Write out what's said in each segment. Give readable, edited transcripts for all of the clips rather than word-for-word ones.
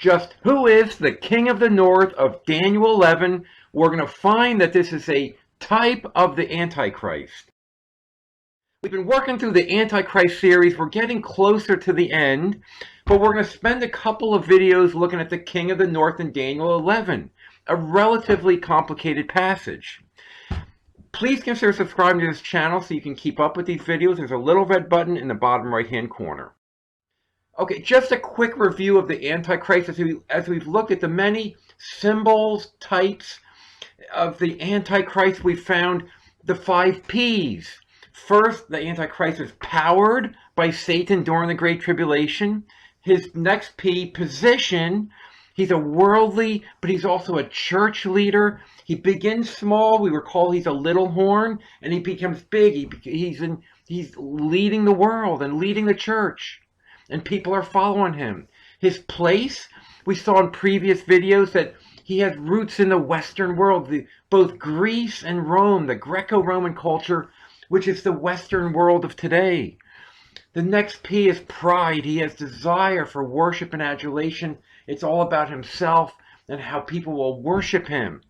just who is the king of the north of Daniel 11. We're going to find that this is a type of the Antichrist. We've been working through the Antichrist series. We're getting closer to the end, but we're going to spend a couple of videos looking at the king of the north in Daniel 11, a relatively complicated passage. Please consider subscribing to this channel so you can keep up with these videos. There's a little red button in the bottom right-hand corner. Okay, just a quick review of the Antichrist as we've looked at the many symbols, types of the Antichrist. We found the 5 P's. First, the Antichrist is powered by Satan during the Great Tribulation. His next P, position. He's a worldly, but he's also a church leader. He begins small. We recall he's a little horn, and he becomes big. He's leading the world and leading the church, and people are following him. His place, we saw in previous videos that he has roots in the Western world, both Greece and Rome, the Greco-Roman culture, which is the Western world of today. The next P is pride. He has desire for worship and adulation. It's all about himself and how people will worship him.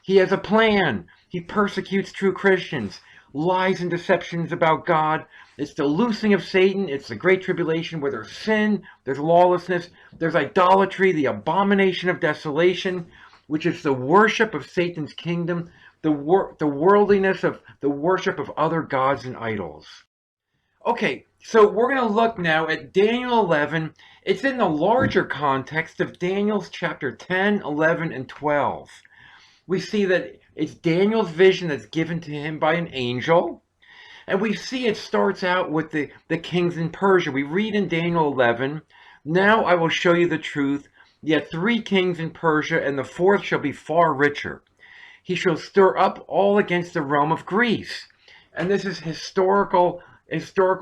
He has a plan. He persecutes true Christians. Lies and deceptions about God. It's the loosing of Satan. It's the Great Tribulation where there's sin, there's lawlessness, there's idolatry, the Abomination of Desolation, which is the worship of Satan's kingdom, the worldliness of the worship of other gods and idols. Okay, so we're going to look now at Daniel 11. It's in the larger context of Daniel's chapter 10, 11, and 12. We see that it's Daniel's vision that's given to him by an angel. And we see it starts out with the kings in Persia. We read in Daniel 11, "Now I will show you the truth. Yet 3 kings in Persia, and the 4th shall be far richer. He shall stir up all against the realm of Greece." And this is historical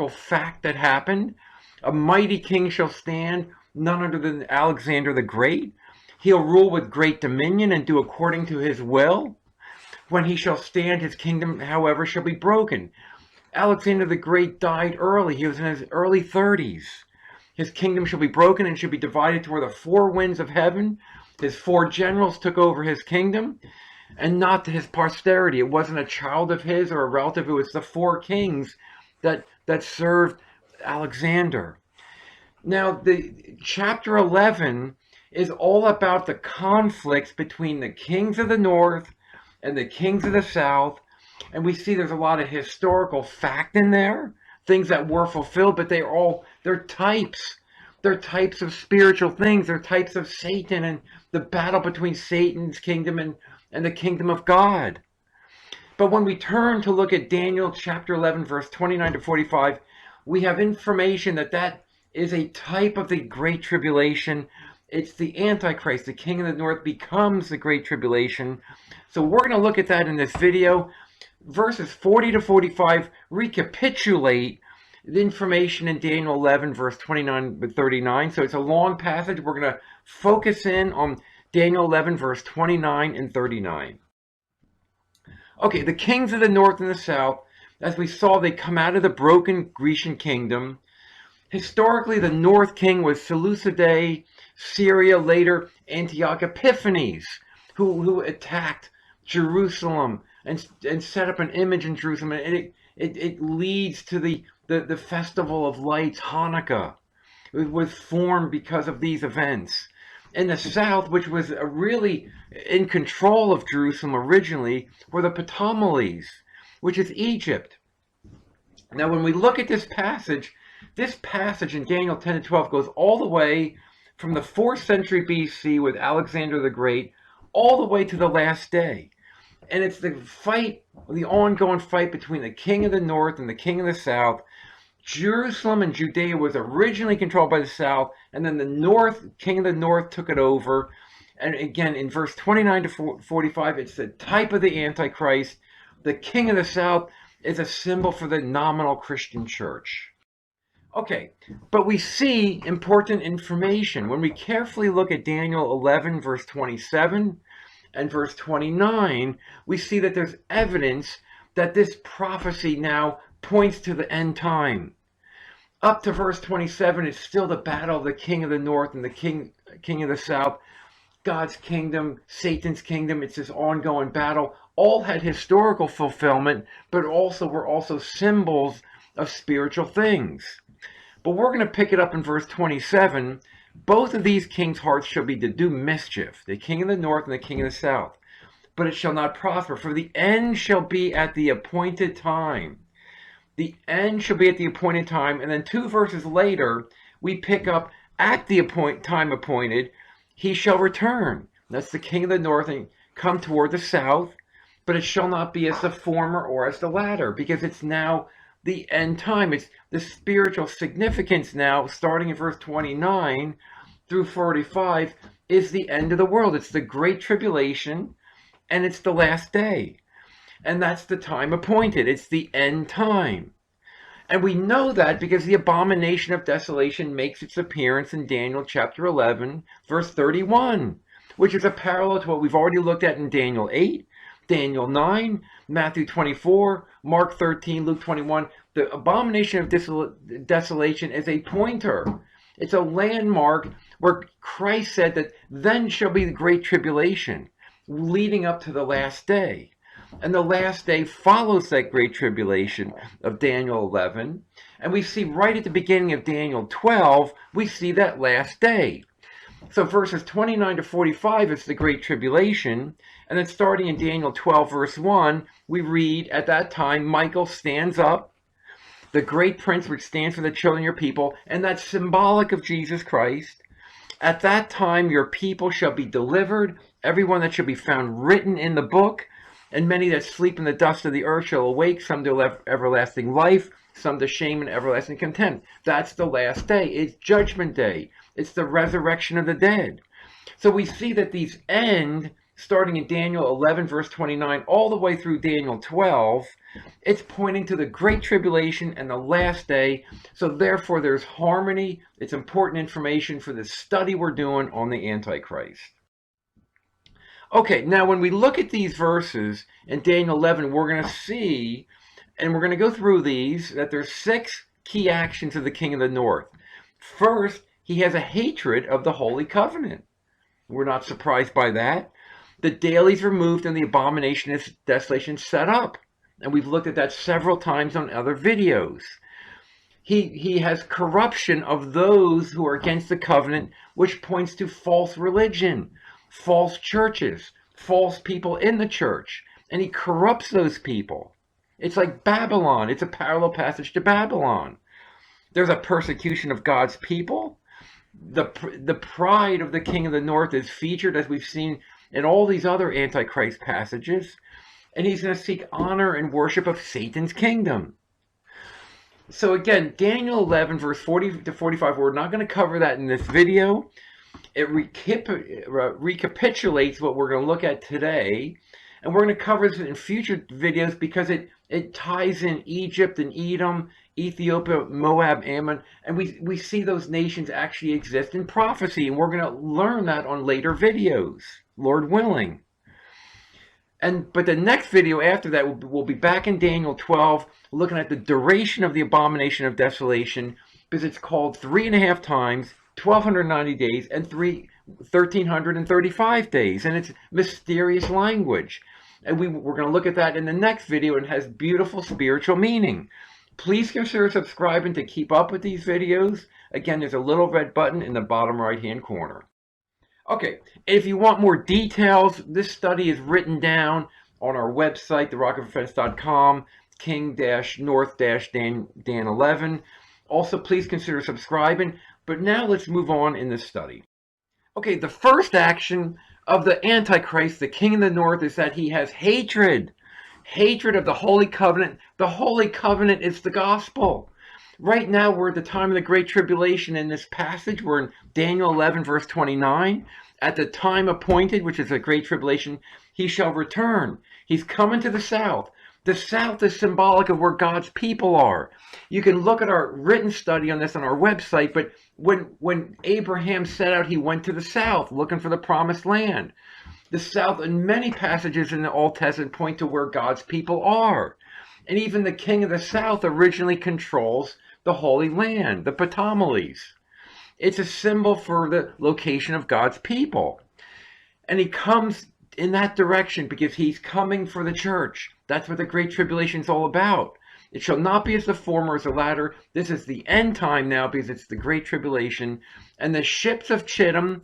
fact that happened. "A mighty king shall stand, none other than Alexander the Great. He'll rule with great dominion and do according to his will. When he shall stand, his kingdom, however, shall be broken." Alexander the Great died early. He was in his early 30s. His kingdom shall be broken and shall be divided toward the 4 winds of heaven. His 4 generals took over his kingdom, and not to his posterity. It wasn't a child of his or a relative. It was the 4 kings that served Alexander. Now, the chapter 11 is all about the conflicts between the kings of the north and the kings of the south. And we see there's a lot of historical fact in there, things that were fulfilled, but they're types. They're types of spiritual things. They're types of Satan and the battle between Satan's kingdom and the kingdom of God. But when we turn to look at Daniel chapter 11, verse 29 to 45, we have information that is a type of the Great Tribulation. It's the Antichrist. The king of the north becomes the Great Tribulation. So we're going to look at that in this video. Verses 40 to 45 recapitulate the information in Daniel 11, verse 29 to 39. So it's a long passage. We're going to focus in on Daniel 11, verse 29 and 39. Okay, the kings of the north and the south, as we saw, they come out of the broken Grecian kingdom. Historically, the north king was Seleucidae, Syria, later Antioch Epiphanes, who attacked Jerusalem and set up an image in Jerusalem. And it leads to the Festival of Lights, Hanukkah. It was formed because of these events. In the south, which was really in control of Jerusalem originally, were the Ptolemies, which is Egypt. Now, when we look at this passage in Daniel 10 to 12 goes all the way from the 4th century BC with Alexander the Great, all the way to the last day. And it's the ongoing fight between the king of the north and the king of the south. Jerusalem and Judea was originally controlled by the south, and then the king of the north took it over. And again, in verse 29 to 45, it's the type of the Antichrist. The king of the south is a symbol for the nominal Christian church. Okay, but we see important information. When we carefully look at Daniel 11, verse 27 and verse 29, we see that there's evidence that this prophecy now points to the end time. Up to verse 27, it's still the battle of the king of the north and the king king of the south, God's kingdom, Satan's kingdom. It's this ongoing battle. All had historical fulfillment, but also were also symbols of spiritual things. But we're going to pick it up in verse 27. Both of these kings' hearts shall be to do mischief, the king of the north and the king of the south. But it shall not prosper, for the end shall be at the appointed time. The end shall be at the appointed time. And then 2 verses later, we pick up at the time appointed, he shall return. That's the king of the north and come toward the south. But it shall not be as the former or as the latter, because it's now the end time. It's the spiritual significance now, starting in verse 29 through 45, is the end of the world. It's the Great Tribulation, and it's the last day. And that's the time appointed. It's the end time. And we know that because the Abomination of Desolation makes its appearance in Daniel chapter 11, verse 31, which is a parallel to what we've already looked at in Daniel 8, Daniel 9, Matthew 24, Mark 13, Luke 21. The Abomination of Desolation is a pointer. It's a landmark where Christ said that then shall be the Great Tribulation, leading up to the last day. And the last day follows that Great Tribulation of Daniel 11. And we see right at the beginning of Daniel 12, we see that last day. So verses 29 to 45 is the Great Tribulation. And then starting in Daniel 12, verse 1, we read, at that time, Michael stands up, the great prince which stands for the children of your people, and that's symbolic of Jesus Christ. At that time, your people shall be delivered, everyone that shall be found written in the book, and many that sleep in the dust of the earth shall awake, some to everlasting life, some to shame and everlasting contempt. That's the last day. It's Judgment Day. It's the resurrection of the dead. So we see that these end, starting in Daniel 11, verse 29, all the way through Daniel 12. It's pointing to the Great Tribulation and the last day. So therefore, there's harmony. It's important information for the study we're doing on the Antichrist. Okay, now when we look at these verses in Daniel 11, we're going to see, and we're going to go through these, that there's 6 key actions of the king of the north. First, he has a hatred of the Holy Covenant. We're not surprised by that. The dailies removed and the Abomination of Desolation set up. And we've looked at that several times on other videos. He has corruption of those who are against the covenant, which points to false religion, false churches, false people in the church, and he corrupts those people. It's like Babylon. It's a parallel passage to Babylon. There's a persecution of God's people. The pride of the king of the north is featured, as we've seen in all these other Antichrist passages, and he's going to seek honor and worship of Satan's kingdom. So again, Daniel 11, verse 40 to 45, we're not going to cover that in this video. It recapitulates what we're going to look at today, and we're going to cover this in future videos because it ties in Egypt and Edom, Ethiopia, Moab, Ammon, and we see those nations actually exist in prophecy, and we're going to learn that on later videos, Lord willing. But the next video after that will be back in Daniel 12, looking at the duration of the Abomination of Desolation, because it's called 3.5 times, 1,290 days, and 1,335 days, and it's mysterious language. And we're going to look at that in the next video, and it has beautiful spiritual meaning. Please consider subscribing to keep up with these videos. Again, there's a little red button in the bottom right-hand corner. Okay, if you want more details, this study is written down on our website, therockofdefense.com, King-North-Dan11. Also, please consider subscribing. But now let's move on in this study. Okay, the first action of the Antichrist, the king of the north, is that he has hatred. Hatred of the Holy Covenant. The Holy Covenant is the gospel. Right now, we're at the time of the Great Tribulation in this passage. We're in Daniel 11, verse 29. At the time appointed, which is the Great Tribulation, he shall return. He's coming to the south. The south is symbolic of where God's people are. You can look at our written study on this on our website, but when Abraham set out, he went to the south looking for the promised land. The south, in many passages in the Old Testament, point to where God's people are. And even the king of the south originally controls the Holy Land, the Ptolemies. It's a symbol for the location of God's people. And he comes in that direction because he's coming for the church. That's what the Great Tribulation is all about. It shall not be as the former as the latter. This is the end time now because it's the Great Tribulation. And the ships of Chittim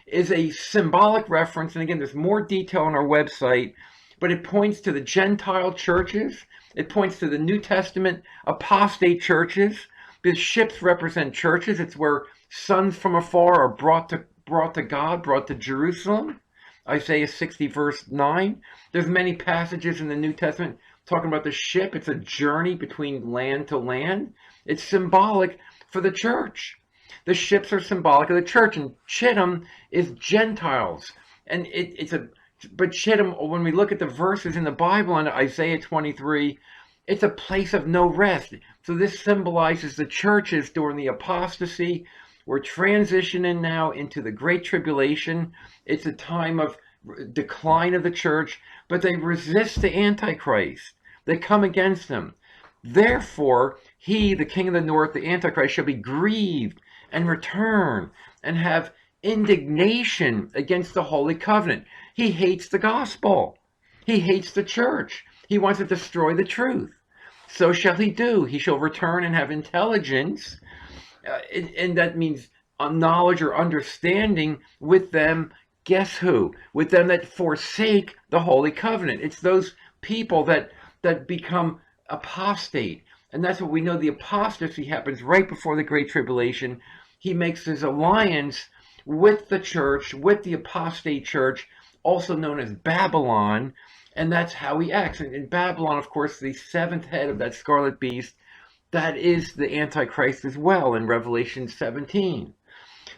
is a symbolic reference. And again, there's more detail on our website, but it points to the Gentile churches. It points to the New Testament apostate churches. The ships represent churches. It's where sons from afar are brought to God, brought to Jerusalem. Isaiah 60 verse 9. There's many passages in the New Testament talking about the ship. It's a journey between land to land. It's symbolic for the church. The ships are symbolic of the church, and Chittim is Gentiles. And but Chittim, when we look at the verses in the Bible in Isaiah 23, it's a place of no rest. So this symbolizes the churches during the apostasy. We're transitioning now into the Great Tribulation. It's a time of decline of the church, but they resist the Antichrist. They come against him. Therefore, he, the king of the north, the Antichrist, shall be grieved and return and have indignation against the Holy Covenant. He hates the gospel. He hates the church. He wants to destroy the truth. So shall he do. He shall return and have intelligence. And that means knowledge or understanding with them. Guess who? With them that forsake the Holy Covenant. It's those people that become apostate. And that's what we know. The apostasy happens right before the Great Tribulation. He makes his alliance with the church, with the apostate church, also known as Babylon. And that's how he acts. And in Babylon, of course, the seventh head of that scarlet beast, that is the Antichrist as well in Revelation 17.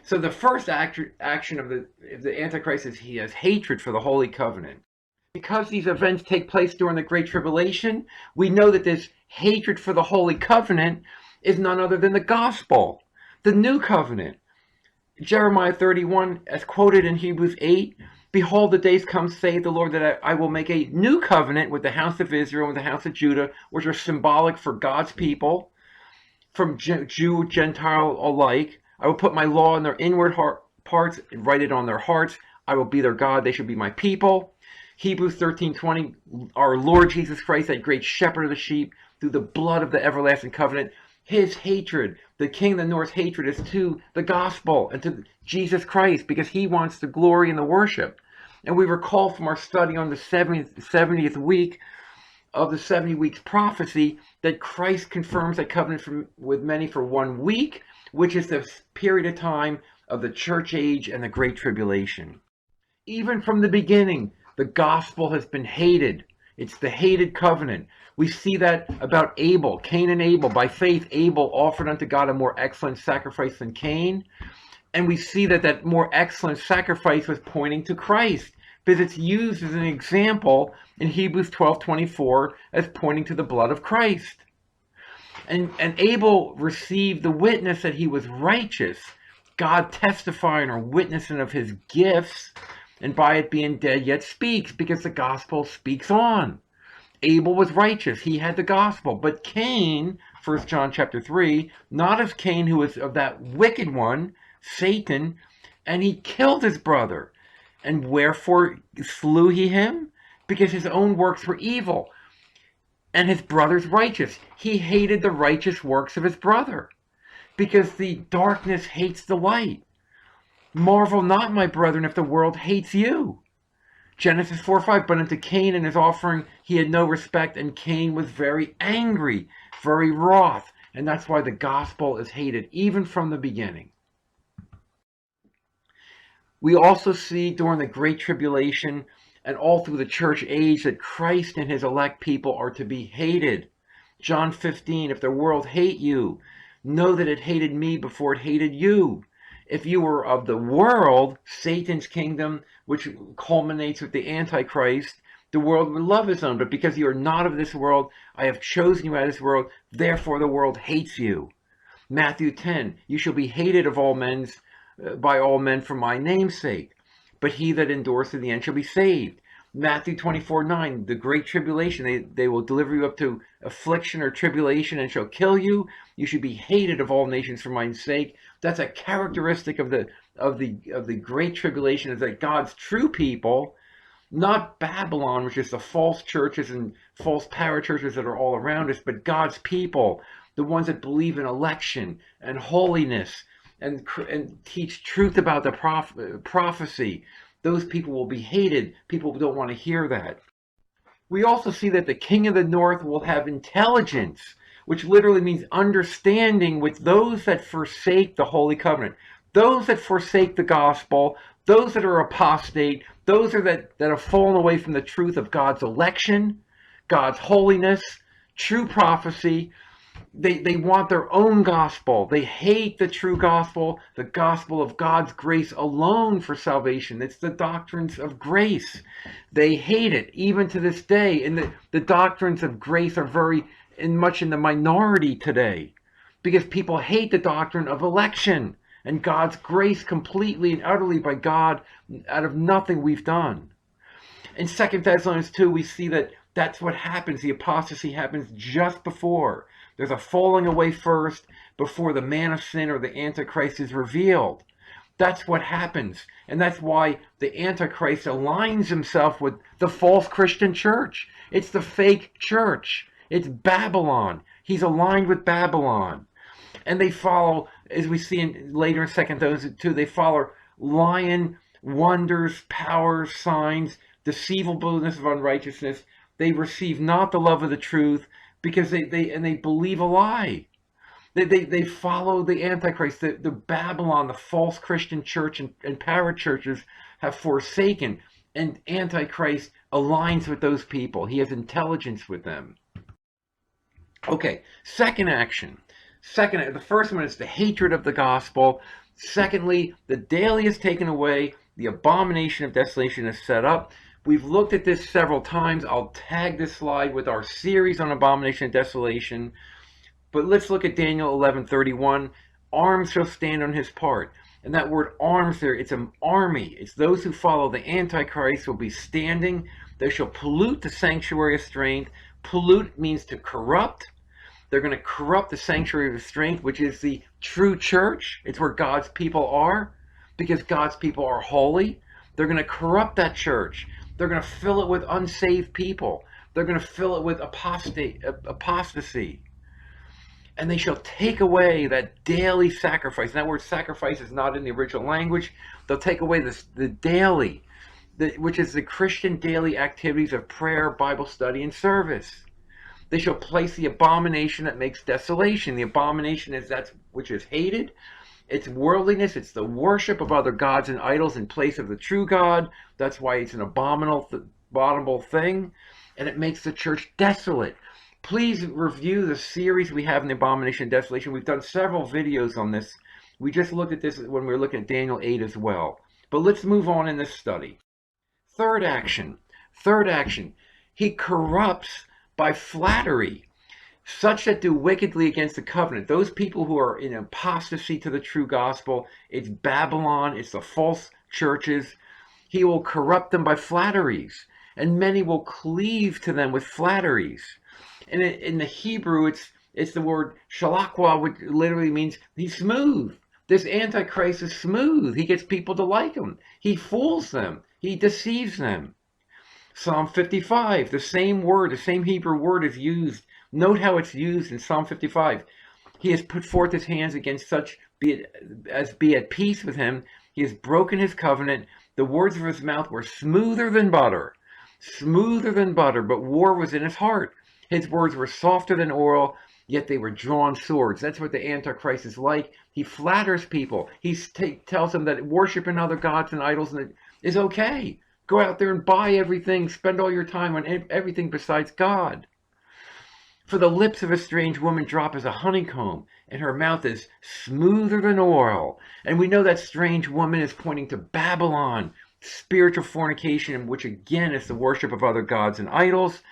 So the first action of the Antichrist is he has hatred for the Holy Covenant. Because these events take place during the Great Tribulation, we know that this hatred for the Holy Covenant is none other than the gospel, the new covenant. Jeremiah 31, as quoted in Hebrews 8, behold, the days come, saith the Lord, that I will make a new covenant with the house of Israel and the house of Judah, which are symbolic for God's people, from Jew, Gentile alike. I will put my law in their inward parts and write it on their hearts. I will be their God. They shall be my people. Hebrews 13:20, our Lord Jesus Christ, that great shepherd of the sheep, through the blood of the everlasting covenant, his hatred, the king of the north's hatred, is to the gospel and to Jesus Christ, because he wants the glory and the worship. And we recall from our study on the 70th week of the 70 weeks prophecy that Christ confirms that covenant with many for 1 week, which is the period of time of the church age and the Great Tribulation. Even from the beginning, the gospel has been hated. It's the hated covenant. We see that about Abel, Cain and Abel. By faith, Abel offered unto God a more excellent sacrifice than Cain. And we see that more excellent sacrifice was pointing to Christ, because it's used as an example in Hebrews 12:24 as pointing to the blood of Christ. And Abel received the witness that he was righteous, God testifying or witnessing of his gifts, and by it being dead yet speaks, because the gospel speaks on. Abel was righteous. He had the gospel. But Cain, 1 John chapter 3, not as Cain, who was of that wicked one, Satan, and he killed his brother. And wherefore slew he him? Because his own works were evil, and his brother's righteous. He hated the righteous works of his brother, because the darkness hates the light. Marvel not, my brethren, if the world hates you. Genesis 4:5, but unto Cain and his offering he had no respect, and Cain was very angry, very wroth. And that's why the gospel is hated, even from the beginning. We also see during the Great Tribulation and all through the church age that Christ and his elect people are to be hated. John 15, if the world hate you, know that it hated me before it hated you. If you were of the world, Satan's kingdom, which culminates with the Antichrist, the world would love his own. But because you are not of this world, I have chosen you out of this world, therefore the world hates you. Matthew 10, you shall be hated of all men, by all men for my name's sake, but he that endures to the end shall be saved. Matthew 24:9, the Great Tribulation, they will deliver you up to affliction or tribulation and shall kill you. You should be hated of all nations for my sake. That's a characteristic of the Great Tribulation, is that God's true people, not Babylon, which is the false churches and false parachurches that are all around us, but God's people, the ones that believe in election and holiness and teach truth about the prophecy. Those people will be hated. People don't want to hear that. We also see that the king of the north will have intelligence, which literally means understanding, with those that forsake the holy covenant, those that forsake the gospel, those that are apostate, those that have fallen away from the truth of God's election, God's holiness, true prophecy. They want their own gospel. They hate the true gospel, the gospel of God's grace alone for salvation. It's the doctrines of grace. They hate it, even to this day. And the doctrines of grace are much in the minority today, because people hate the doctrine of election and God's grace completely and utterly by God out of nothing we've done. In 2 Thessalonians 2, we see that that's what happens. The apostasy happens just before. There's a falling away first before the man of sin or the Antichrist is revealed. That's what happens. And that's why the Antichrist aligns himself with the false Christian church. It's the fake church. It's Babylon. He's aligned with Babylon. And they follow, as we see later in 2 Thessalonians 2, they follow lying, wonders, powers, signs, deceivableness of unrighteousness. They receive not the love of the truth, because they believe a lie. They follow the Antichrist. The Babylon, the false Christian church and parachurches have forsaken, and Antichrist aligns with those people. He has intelligence with them. Okay, second action. The first one is the hatred of the gospel. Secondly, the daily is taken away. The abomination of desolation is set up. We've looked at this several times. I'll tag this slide with our series on abomination of desolation. But let's look at Daniel 11:31. Arms shall stand on his part. And that word arms there, it's an army. It's those who follow the Antichrist will be standing. They shall pollute the sanctuary of strength. Pollute means to corrupt. They're going to corrupt the sanctuary of strength, which is the true church. It's where God's people are, because God's people are holy. They're going to corrupt that church. They're going to fill it with unsaved people. They're going to fill it with apostasy. And they shall take away that daily sacrifice. And that word sacrifice is not in the original language. They'll take away the daily, which is the Christian daily activities of prayer, Bible study, and service. They shall place the abomination that makes desolation. The abomination is that which is hated. It's worldliness. It's the worship of other gods and idols in place of the true God. That's why it's an abominable thing. And it makes the church desolate. Please review the series we have in the Abomination of Desolation. We've done several videos on this. We just looked at this when we were looking at Daniel 8 as well. But let's move on in this study. Third action. He corrupts by flattery, such that do wickedly against the covenant. Those people who are in apostasy to the true gospel, it's Babylon, it's the false churches. He will corrupt them by flatteries, and many will cleave to them with flatteries. And in the Hebrew, it's the word shalakwa, which literally means he's smooth. This Antichrist is smooth. He gets people to like him. He fools them. He deceives them. Psalm 55, the same word, the same Hebrew word is used. Note how it's used in Psalm 55. He has put forth his hands against such as be at peace with him. He has broken his covenant. The words of his mouth were smoother than butter, but war was in his heart. His words were softer than oil, yet they were drawn swords. That's what the Antichrist is like. He flatters people. He tells them that worshiping other gods and idols is okay. Go out there and buy everything. Spend all your time on everything besides God. For the lips of a strange woman drop as a honeycomb, and her mouth is smoother than oil. And we know that strange woman is pointing to Babylon, spiritual fornication, which again is the worship of other gods and idols.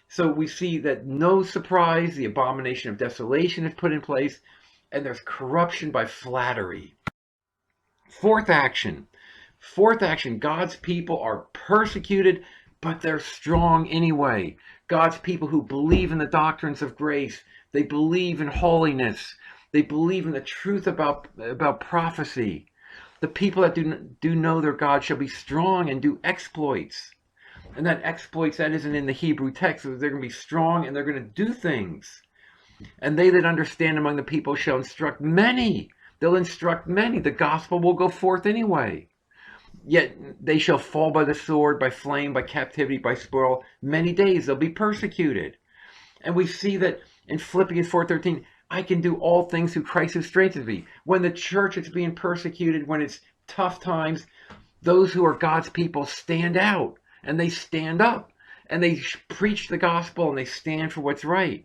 So we see that, no surprise, the abomination of desolation is put in place, and there's corruption by flattery. Fourth action, God's people are persecuted but they're strong anyway. God's people who believe in the doctrines of grace, they believe in holiness, they believe in the truth about prophecy. The people that do know their God shall be strong and do exploits. And that exploits, that isn't in the Hebrew text. So they're going to be strong and they're going to do things. And they that understand among the people shall instruct many. They'll instruct many. The gospel will go forth anyway. Yet they shall fall by the sword, by flame, by captivity, by spoil. Many days they'll be persecuted. And we see that in Philippians 4:13, I can do all things through Christ who strengthens me. When the church is being persecuted, when it's tough times, those who are God's people stand out and they stand up and they preach the gospel and they stand for what's right.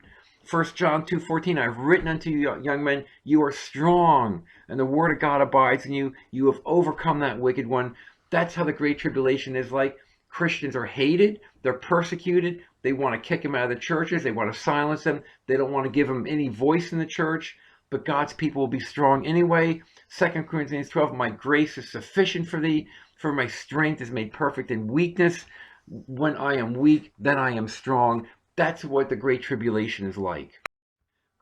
1 John 2:14, I've written unto you, young men, you are strong, and the word of God abides in you. You have overcome that wicked one. That's how the Great Tribulation is like. Christians are hated. They're persecuted. They want to kick them out of the churches. They want to silence them. They don't want to give them any voice in the church. But God's people will be strong anyway. 2 Corinthians 12, my grace is sufficient for thee, for my strength is made perfect in weakness. When I am weak, then I am strong. That's what the Great Tribulation is like.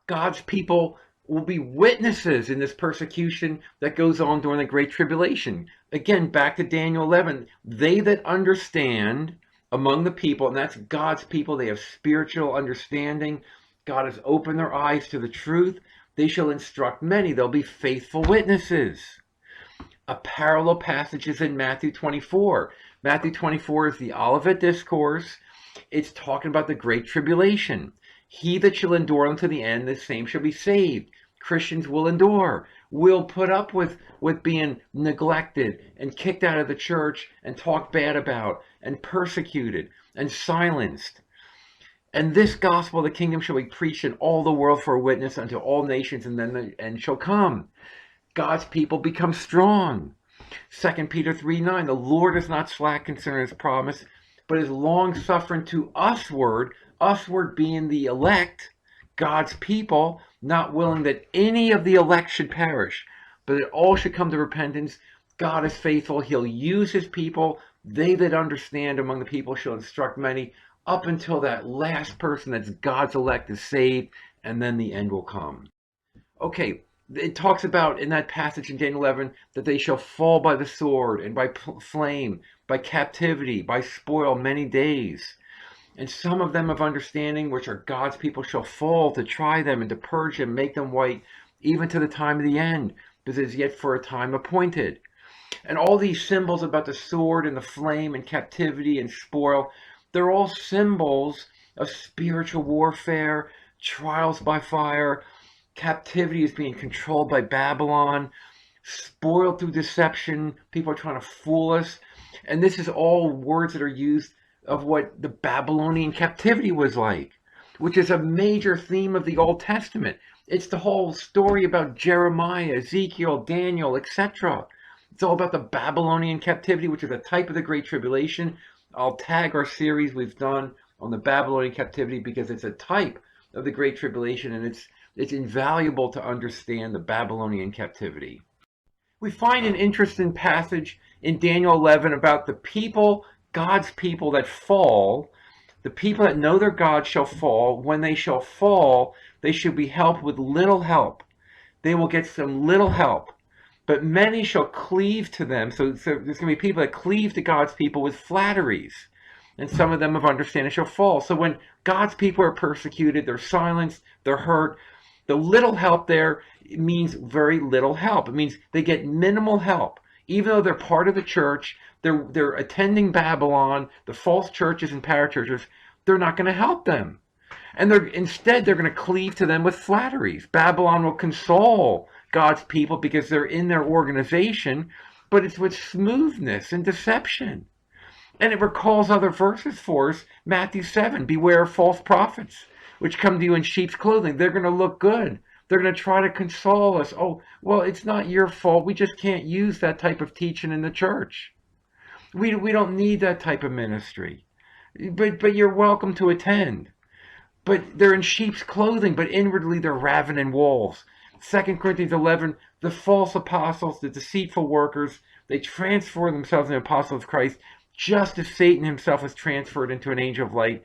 God's people will be witnesses in this persecution that goes on during the Great Tribulation. Again, back to Daniel 11. They that understand among the people, and that's God's people, they have spiritual understanding. God has opened their eyes to the truth. They shall instruct many. They'll be faithful witnesses. A parallel passage is in Matthew 24. Matthew 24 is the Olivet Discourse. It's talking about the Great Tribulation. He that shall endure unto the end, the same shall be saved. Christians will endure, will put up with being neglected and kicked out of the church and talked bad about and persecuted and silenced. And this gospel of the kingdom shall be preached in all the world for a witness unto all nations, and then the end shall come. God's people become strong. 2 Peter 3:9, the Lord is not slack concerning his promise, but is long-suffering to usward being the elect, God's people, not willing that any of the elect should perish, but that all should come to repentance. God is faithful. He'll use his people. They that understand among the people shall instruct many, up until that last person that's God's elect is saved, and then the end will come. Okay, it talks about in that passage in Daniel 11 that they shall fall by the sword and by flame, by captivity, by spoil many days. And some of them of understanding, which are God's people, shall fall to try them and to purge them, make them white, even to the time of the end, because it is yet for a time appointed. And all these symbols about the sword and the flame and captivity and spoil, they're all symbols of spiritual warfare, trials by fire. Captivity is being controlled by Babylon, spoiled through deception. People are trying to fool us. And this is all words that are used of what the Babylonian captivity was like, which is a major theme of the Old Testament. It's the whole story about Jeremiah, Ezekiel, Daniel, etc. It's all about the Babylonian captivity, which is a type of the Great Tribulation. I'll tag our series we've done on the Babylonian captivity because it's a type of the Great Tribulation, and it's invaluable to understand the Babylonian captivity. We find an interesting passage in Daniel 11 about the people, God's people that fall. The people that know their God shall fall. When they shall fall, they shall be helped with little help. They will get some little help. But many shall cleave to them. So there's going to be people that cleave to God's people with flatteries. And some of them of understanding shall fall. So when God's people are persecuted, they're silenced, they're hurt, the little help there means very little help. It means they get minimal help. Even though they're part of the church, they're attending Babylon, the false churches and parachurches, they're not going to help them. And instead, they're going to cleave to them with flatteries. Babylon will console God's people because they're in their organization, but it's with smoothness and deception. And it recalls other verses for us. Matthew 7, beware of false prophets, which come to you in sheep's clothing. They're going to look good. They're going to try to console us. Oh, well, it's not your fault. We just can't use that type of teaching in the church. We don't need that type of ministry. But you're welcome to attend. But they're in sheep's clothing, but inwardly they're ravening wolves. 2 Corinthians 11, the false apostles, the deceitful workers, they transform themselves into apostles of Christ. just as Satan himself is transferred into an angel of light.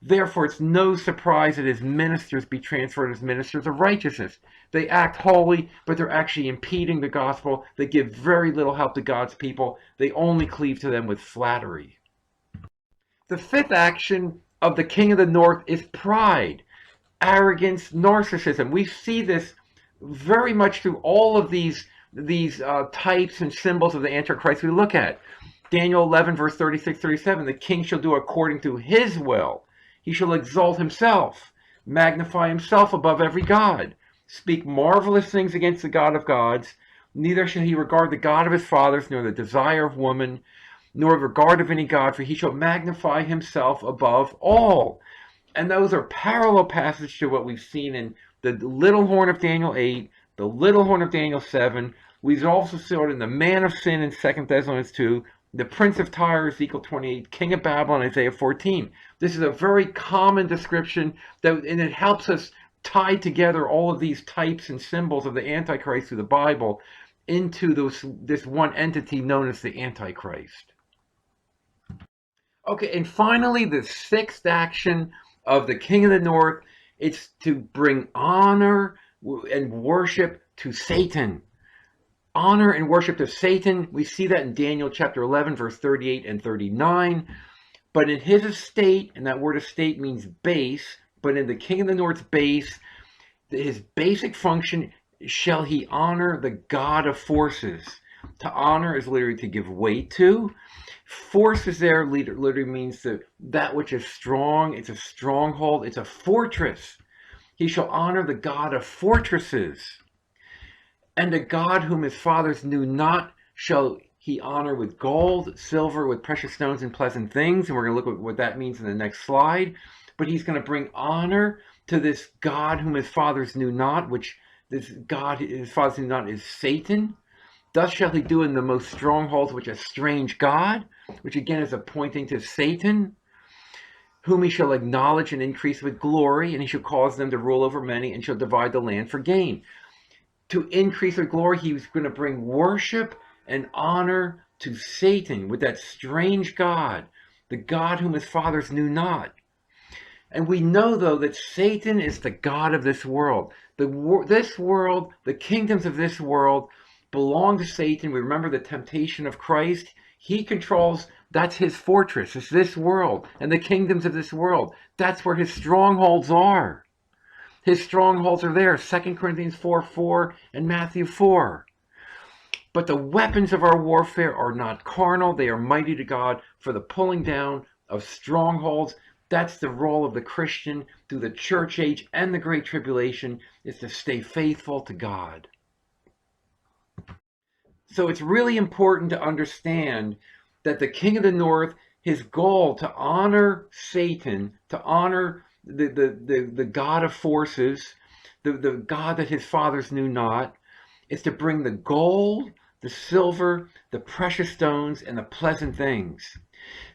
Therefore, it's no surprise that his ministers be transferred as ministers of righteousness. They act holy, but they're actually impeding the gospel. They give very little help to God's people. They only cleave to them with flattery. The fifth action of the king of the north is pride, arrogance, narcissism. We see this very much through all of these types and symbols of the Antichrist we look at. Daniel 11, verse 36, 37, the king shall do according to his will. He shall exalt himself, magnify himself above every god, speak marvelous things against the God of gods. Neither shall he regard the God of his fathers, nor the desire of woman, nor regard of any god, for he shall magnify himself above all. And those are parallel passages to what we've seen in the little horn of Daniel 8, the little horn of Daniel 7. We've also seen it in the man of sin in 2 Thessalonians 2, the prince of Tyre, Ezekiel 28, king of Babylon, Isaiah 14. This is a very common description, and it helps us tie together all of these types and symbols of the Antichrist through the Bible into this one entity known as the Antichrist. Okay, and finally, the sixth action of the king of the north, it's to bring honor and worship to Satan. Honor and worship to Satan. We see that in Daniel chapter 11, verse 38 and 39. But in his estate, and that word estate means base, but in the king of the north's base, his basic function, shall he honor the God of forces. To honor is literally to give weight to. Forces there literally means that which is strong. It's a stronghold. It's a fortress. He shall honor the God of fortresses. And the God whom his fathers knew not shall he honor with gold, silver, with precious stones and pleasant things. And we're going to look at what that means in the next slide. But he's going to bring honor to this God whom his fathers knew not, which this God his fathers knew not is Satan. Thus shall he do in the most strongholds, which a strange God, which again is a pointing to Satan, whom he shall acknowledge and increase with glory, and he shall cause them to rule over many, and shall divide the land for gain. To increase their glory, he was going to bring worship and honor to Satan with that strange God, the God whom his fathers knew not. And we know, though, that Satan is the God of this world. This world, the kingdoms of this world, belong to Satan. We remember the temptation of Christ. He controls, that's his fortress. It's this world and the kingdoms of this world. That's where his strongholds are. His strongholds are there, 2 Corinthians 4:4 and Matthew 4. But the weapons of our warfare are not carnal. They are mighty to God for the pulling down of strongholds. That's the role of the Christian through the church age and the Great Tribulation, is to stay faithful to God. So it's really important to understand that the king of the north, his goal to honor Satan, to honor the God of forces, the God that his fathers knew not, is to bring the gold, the silver, the precious stones, and the pleasant things.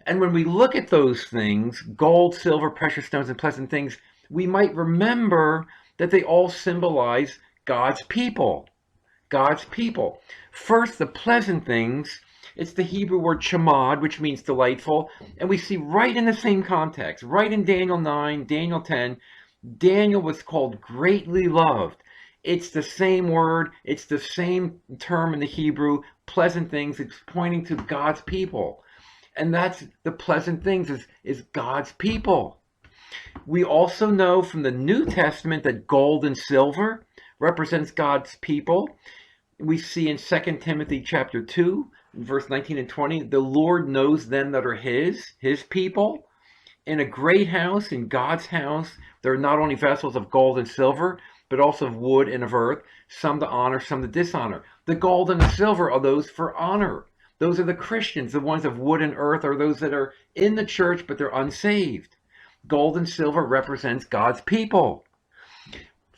And when we look at those things, gold, silver, precious stones, and pleasant things, we might remember that they all symbolize God's people. God's people. First, the pleasant things. It's the Hebrew word shamad, which means delightful. And we see right in the same context, right in Daniel 9, Daniel 10, Daniel was called greatly loved. It's the same word. It's the same term in the Hebrew, pleasant things. It's pointing to God's people. And that's the pleasant things is God's people. We also know from the New Testament that gold and silver represents God's people. We see in 2 Timothy chapter 2, verse 19 and 20, the Lord knows them that are his people. In a great house, in God's house, there are not only vessels of gold and silver, but also of wood and of earth, some to honor, some to dishonor. The gold and the silver are those for honor. Those are the Christians. The ones of wood and earth are those that are in the church, but they're unsaved. Gold and silver represents God's people.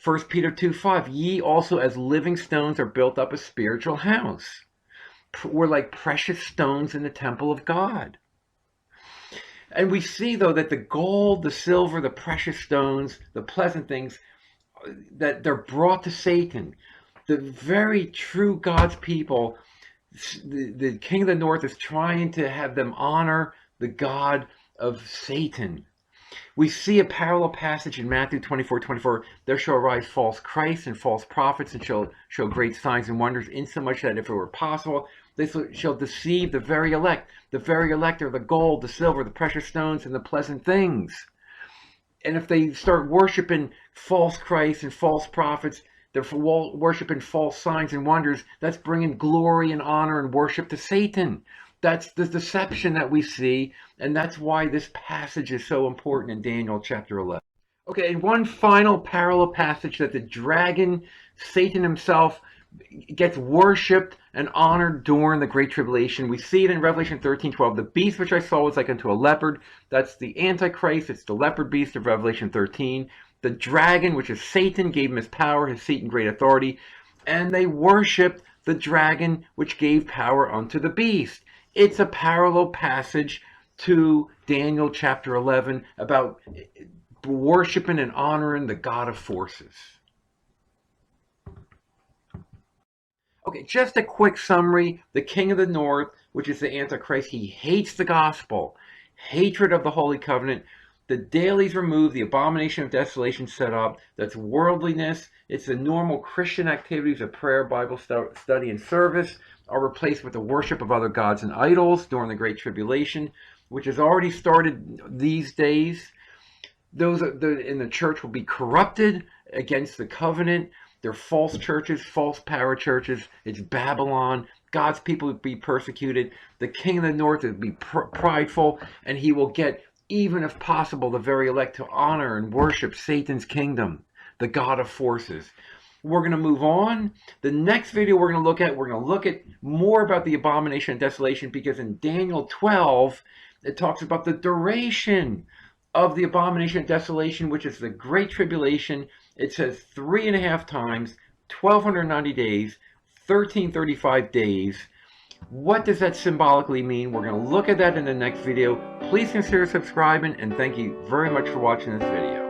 1 Peter 2:5, ye also as living stones are built up a spiritual house. We're like precious stones in the temple of God. And we see, though, that the gold, the silver, the precious stones, the pleasant things, that they're brought to Satan. The very true God's people, The king of the north is trying to have them honor the God of Satan. We see a parallel passage in Matthew 24:24. There shall arise false Christs and false prophets, and shall show great signs and wonders, insomuch that if it were possible, they shall deceive the very elect. The very elect are the gold, the silver, the precious stones, and the pleasant things. And if they start worshiping false Christs and false prophets, they're worshiping false signs and wonders. That's bringing glory and honor and worship to Satan. That's the deception that we see, and that's why this passage is so important in Daniel chapter 11. Okay, and one final parallel passage that the dragon, Satan himself, gets worshipped and honored during the Great Tribulation. We see it in Revelation 13:12. The beast which I saw was like unto a leopard. That's the Antichrist. It's the leopard beast of Revelation 13. The dragon, which is Satan, gave him his power, his seat, and great authority. And they worshipped the dragon, which gave power unto the beast. It's a parallel passage to Daniel chapter 11 about worshiping and honoring the God of forces. Okay, just a quick summary. The king of the north, which is the Antichrist, he hates the gospel, hatred of the Holy Covenant. The dailies removed, the abomination of desolation set up. That's worldliness. It's the normal Christian activities of prayer, Bible study, and service are replaced with the worship of other gods and idols during the Great Tribulation, which has already started these days. Those in the church will be corrupted against the covenant. They're false churches, false power churches. It's Babylon. God's people will be persecuted. The king of the north will be prideful, and he will get, even if possible, the very elect to honor and worship Satan's kingdom, the God of forces. We're going to move on. The next video we're going to look at more about the abomination of desolation, because in Daniel 12, it talks about the duration of the abomination of desolation, which is the Great Tribulation. It says 3.5 times, 1,290 days, 1,335 days. What does that symbolically mean? We're going to look at that in the next video. Please consider subscribing, and thank you very much for watching this video.